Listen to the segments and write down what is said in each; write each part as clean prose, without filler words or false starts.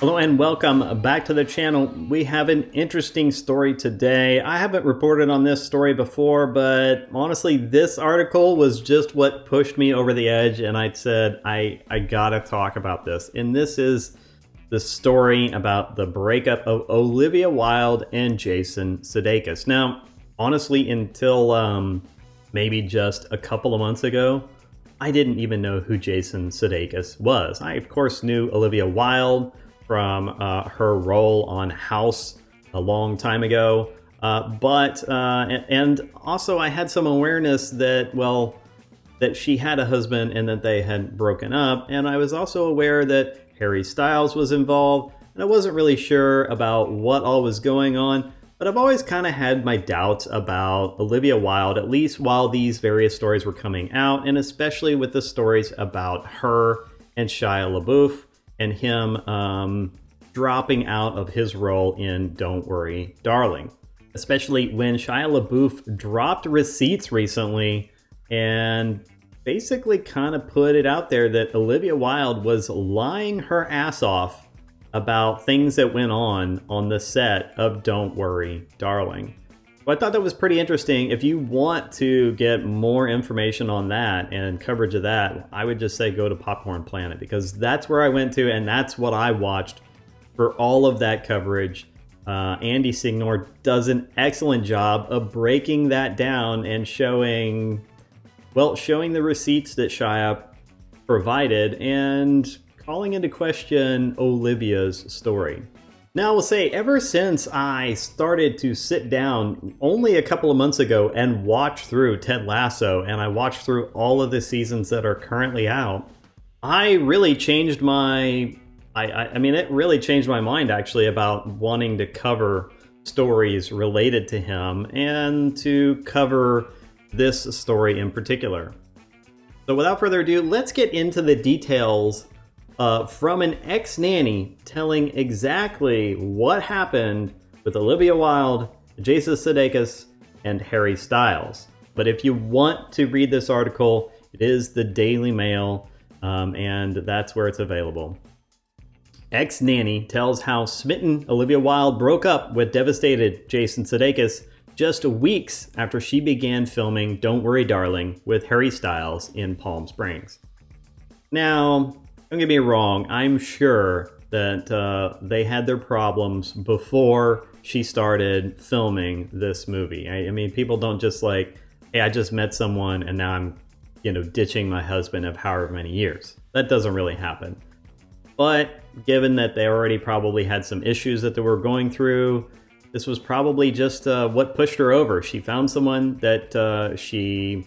Hello and welcome back to the channel. We have an interesting story today. I haven't reported on this story before, but honestly, this article was just what pushed me over the edge, and I said, I gotta talk about this. And this is the story about the breakup of Olivia Wilde and Jason Sudeikis. Now, honestly, until maybe just a couple of months ago, I didn't even know who Jason Sudeikis was. I, of course, knew Olivia Wilde from her role on House a long time ago. And also I had some awareness that, that she had a husband and that they had broken up. And I was also aware that Harry Styles was involved. And I wasn't really sure about what all was going on. But I've always kind of had my doubts about Olivia Wilde, at least while these various stories were coming out, and especially with the stories about her and Shia LaBeouf and him dropping out of his role in Don't Worry, Darling. Especially when Shia LaBeouf dropped receipts recently and basically kind of put it out there that Olivia Wilde was lying her ass off about things that went on the set of Don't Worry, Darling. Well, I thought that was pretty interesting. If you want to get more information on that and coverage of that, I would just say go to Popcorn Planet, because that's where I went to and that's what I watched for all of that coverage. Andy Signor does an excellent job of breaking that down and showing the receipts that Shia provided and calling into question Olivia's story. Now, I will say, ever since I started to sit down only a couple of months ago and watch through Ted Lasso, and I watched through all of the seasons that are currently out, I really changed it really changed my mind, actually, about wanting to cover stories related to him and to cover this story in particular. So without further ado, let's get into the details from an ex-nanny telling exactly what happened with Olivia Wilde, Jason Sudeikis, and Harry Styles. But if you want to read this article, it is the Daily Mail, and that's where it's available. Ex-nanny tells how smitten Olivia Wilde broke up with devastated Jason Sudeikis just weeks after she began filming Don't Worry, Darling with Harry Styles in Palm Springs. Now, don't get me wrong, I'm sure that they had their problems before she started filming this movie. I mean, people don't just like, hey, I just met someone and now I'm, ditching my husband of however many years. That doesn't really happen. But given that they already probably had some issues that they were going through, this was probably just what pushed her over. She found someone that she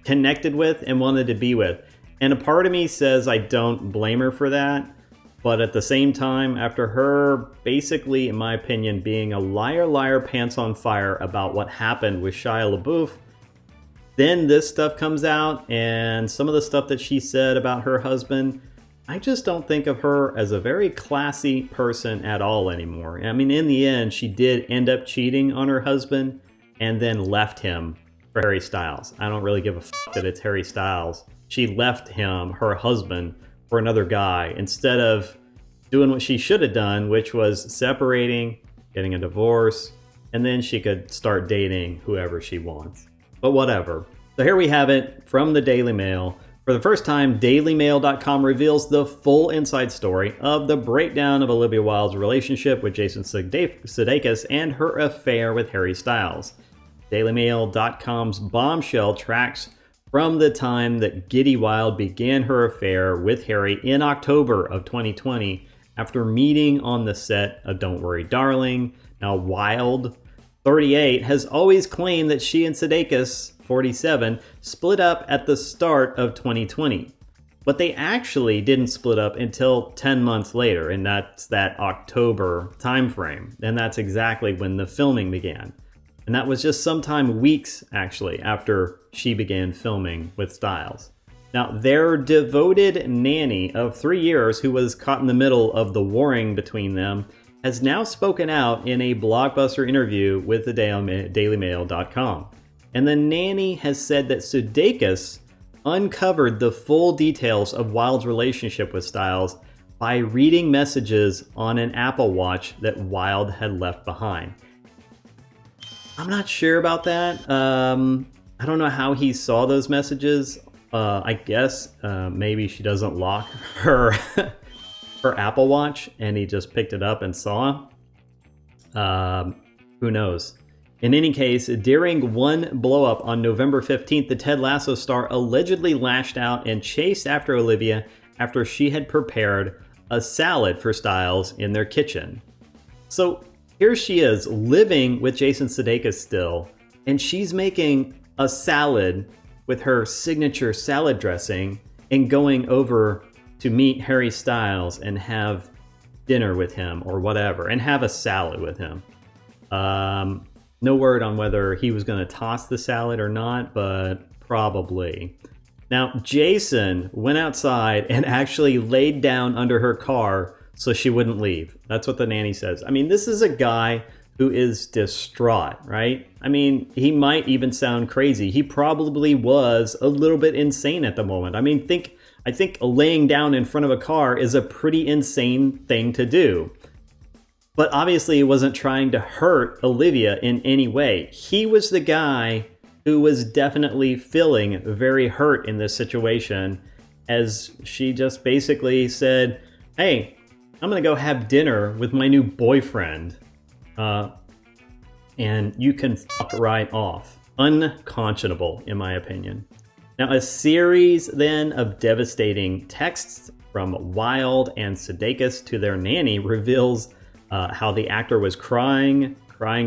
connected with and wanted to be with. And a part of me says I don't blame her for that. But at the same time, after her basically, in my opinion, being a liar, pants on fire about what happened with Shia LaBeouf, then this stuff comes out and some of the stuff that she said about her husband, I just don't think of her as a very classy person at all anymore. I mean, in the end, she did end up cheating on her husband and then left him for Harry Styles. I don't really give a fuck that it's Harry Styles. She left him, her husband, for another guy instead of doing what she should have done, which was separating, getting a divorce, and then she could start dating whoever she wants. But whatever. So here we have it from the Daily Mail. For the first time, DailyMail.com reveals the full inside story of the breakdown of Olivia Wilde's relationship with Jason Sudeikis and her affair with Harry Styles. DailyMail.com's bombshell tracks from the time that Giddy Wilde began her affair with Harry in October of 2020 after meeting on the set of Don't Worry, Darling. Now, Wilde, 38, has always claimed that she and Sudeikis, 47, split up at the start of 2020. But they actually didn't split up until 10 months later, and that's that October timeframe. And that's exactly when the filming began. And that was just sometime weeks, actually, after she began filming with Styles. Now, their devoted nanny of 3 years, who was caught in the middle of the warring between them, has now spoken out in a blockbuster interview with the DailyMail.com. And the nanny has said that Sudeikis uncovered the full details of Wilde's relationship with Styles by reading messages on an Apple Watch that Wilde had left behind. I'm not sure about that. I don't know how he saw those messages. I guess maybe she doesn't lock her her Apple Watch and he just picked it up and saw. Who knows? In any case, during one blow-up on November 15th, the Ted Lasso star allegedly lashed out and chased after Olivia after she had prepared a salad for Stiles in their kitchen. So here she is, living with Jason Sudeikis still, and she's making a salad with her signature salad dressing and going over to meet Harry Styles and have dinner with him or whatever, and have a salad with him. No word on whether he was going to toss the salad or not, but probably. Now, Jason went outside and actually laid down under her car so she wouldn't leave. That's what the nanny says. I mean, this is a guy who is distraught, right? I mean, he might even sound crazy. He probably was a little bit insane at the moment. I mean, I think laying down in front of a car is a pretty insane thing to do. But obviously he wasn't trying to hurt Olivia in any way. He was the guy who was definitely feeling very hurt in this situation, as she just basically said, hey, I'm going to go have dinner with my new boyfriend. And you can fuck right off. Unconscionable, in my opinion. Now, a series then of devastating texts from Wilde and Sudeikis to their nanny reveals how the actor was crying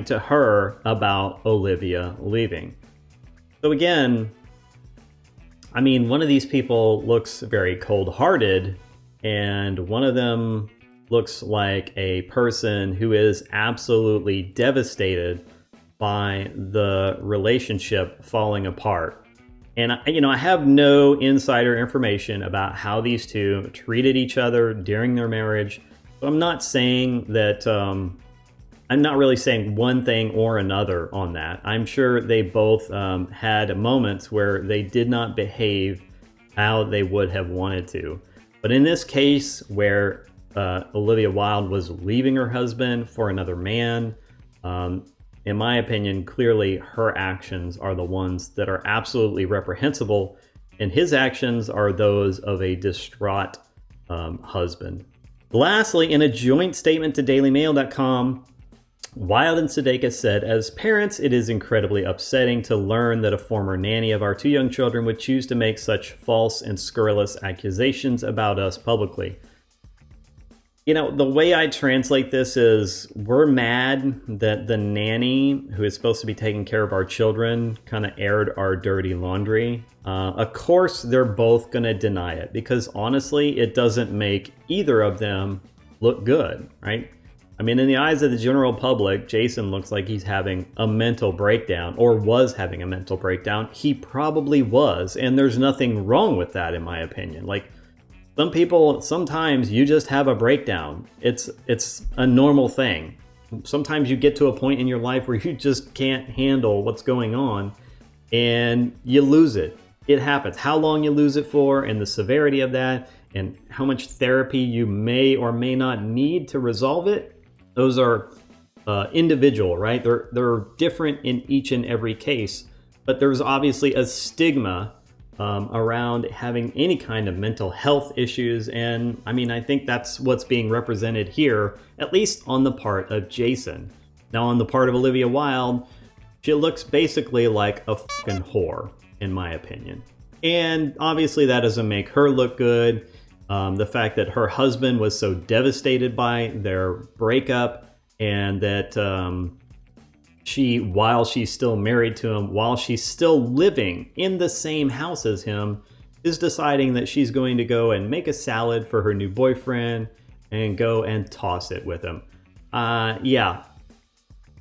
to her about Olivia leaving. So again, I mean, one of these people looks very cold-hearted, and one of them looks like a person who is absolutely devastated by the relationship falling apart. And I have no insider information about how these two treated each other during their marriage. So I'm not saying that, I'm not really saying one thing or another on that. I'm sure they both had moments where they did not behave how they would have wanted to. But in this case, where Olivia Wilde was leaving her husband for another man, in my opinion, clearly her actions are the ones that are absolutely reprehensible, and his actions are those of a distraught husband. Lastly, in a joint statement to DailyMail.com, Wilde and Sudeikis said, as parents, it is incredibly upsetting to learn that a former nanny of our two young children would choose to make such false and scurrilous accusations about us publicly. The way I translate this is, we're mad that the nanny who is supposed to be taking care of our children kind of aired our dirty laundry. Of course, they're both going to deny it because honestly, it doesn't make either of them look good, right? I mean, in the eyes of the general public, Jason looks like he's having a mental breakdown or was having a mental breakdown. He probably was, and there's nothing wrong with that, in my opinion. Like, some people, sometimes you just have a breakdown. It's a normal thing. Sometimes you get to a point in your life where you just can't handle what's going on and you lose it. It happens. How long you lose it for and the severity of that and how much therapy you may or may not need to resolve it, those are individual, right? They're different in each and every case, but there's obviously a stigma around having any kind of mental health issues. And I mean, I think that's what's being represented here, at least on the part of Jason. Now, on the part of Olivia Wilde, she looks basically like a fucking whore, in my opinion. And obviously that doesn't make her look good. The fact that her husband was so devastated by their breakup and that while she's still married to him, while she's still living in the same house as him, is deciding that she's going to go and make a salad for her new boyfriend and go and toss it with him. Yeah,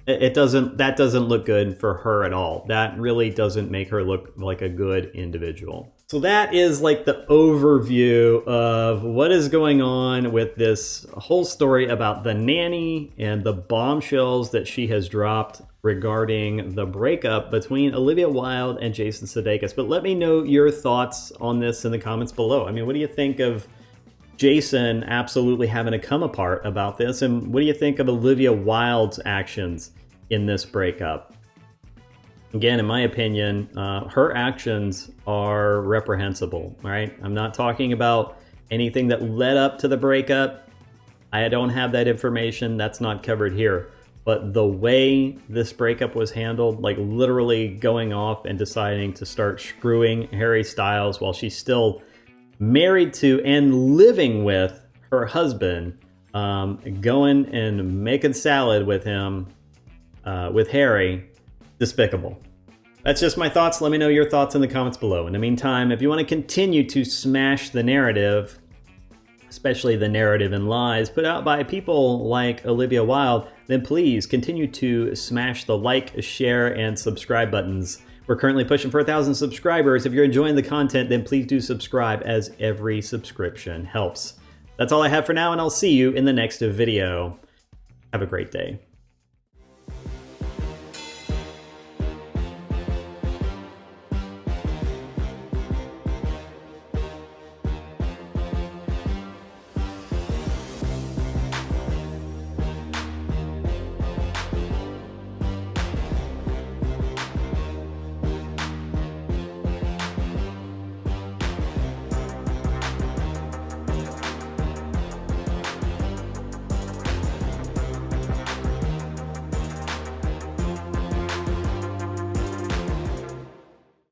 that doesn't look good for her at all. That really doesn't make her look like a good individual. So that is like the overview of what is going on with this whole story about the nanny and the bombshells that she has dropped regarding the breakup between Olivia Wilde and Jason Sudeikis. But let me know your thoughts on this in the comments below. I mean, what do you think of Jason absolutely having to come apart about this? And what do you think of Olivia Wilde's actions in this breakup? Again, in my opinion, her actions are reprehensible, right? I'm not talking about anything that led up to the breakup. I don't have that information. That's not covered here. But the way this breakup was handled, like literally going off and deciding to start screwing Harry Styles while she's still married to and living with her husband, going and making salad with him, with Harry, despicable. That's just my thoughts. Let me know your thoughts in the comments below. In the meantime, if you want to continue to smash the narrative, especially the narrative and lies put out by people like Olivia Wilde, then please continue to smash the like, share, and subscribe buttons. We're currently pushing for 1,000 subscribers. If you're enjoying the content, then please do subscribe, as every subscription helps. That's all I have for now, and I'll see you in the next video. Have a great day.